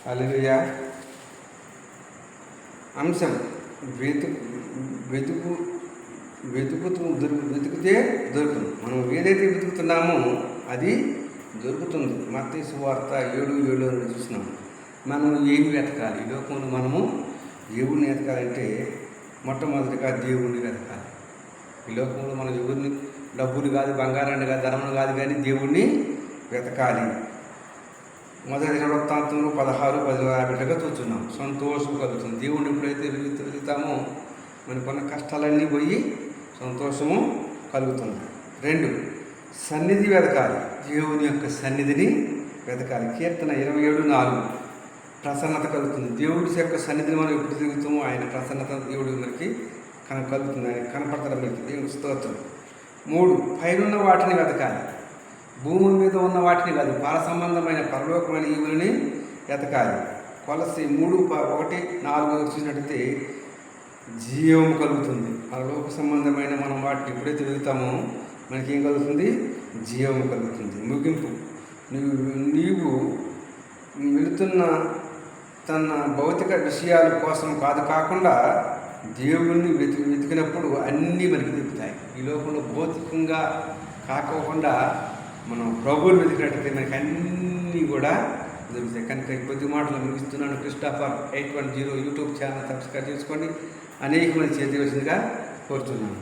హల్లెలూయా. అంశం వెతుకు వెతికితే దొరుకుతుంది. మనం ఏదైతే వెతుకుతున్నామో అది దొరుకుతుంది. మత్తయి సువార్త 7:7 చూసినాము. మనం ఏమి వెతకాలి? ఈ లోకంలో మనము దేవుడిని వెతకాలంటే మొట్టమొదటిగా దేవుడిని వెతకాలి. ఈ లోకంలో మనం ఎవరిని డబ్బులు కాదు, బంగారాన్ని కాదు, ధనములు కాదు, కానీ దేవుడిని వెతకాలి. మొదటి దినవృత్తాంతంలో 16:10 చూస్తున్నాం. సంతోషం కలుగుతుంది. దేవుడిని ఎప్పుడైతే వెతుకుతామో మనకున్న కష్టాలన్నీ పోయి సంతోషము కలుగుతుంది. 2, సన్నిధి వెతకాలి. దేవుని యొక్క సన్నిధిని వెతకాలి. కీర్తన 27:4 ప్రసన్నత కలుగుతుంది. దేవుడి యొక్క సన్నిధిని మనం ఎప్పుడు తిరుగుతామో ఆయన ప్రసన్నత దేవుడు మనకి కలుగుతుంది. ఆయన కనపడతాడు మనకి. దేవుని స్తోత్రం. 3, పైనున్న వాటిని వెతకాలి. భూమి మీద ఉన్న వాటిని కాదు, పర సంబంధమైన పరలోకమైన ఈవులని వెతకాలి. కొలసి 3:1-4 చూసినట్టయితే జీవం కలుగుతుంది. పరలోక సంబంధమైన మనం వాటిని ఎప్పుడైతే వెతుకుతామో మనకి ఏం కలుగుతుంది? జీవం కలుగుతుంది. ముగింపు, నీవు వెళుతున్న తన భౌతిక విషయాల కోసం కాకుండా దేవుణ్ణి వెతికినప్పుడు అన్నీ మనకి దొరుకుతాయి. ఈ లోకంలో భౌతికంగా కాకోకుండా మనం ప్రభువుని వెతికినట్టయితే మనకి అన్నీ కూడా దొరుకుతాయి. కనుక కొద్ది మాటలు ముగిస్తున్నాను. క్రిస్టోఫర్ 810 యూట్యూబ్ ఛానల్ సబ్స్క్రైబ్ చేసుకోండి. అనేక మంది చేతివలసిందిగా కోరుతున్నాను.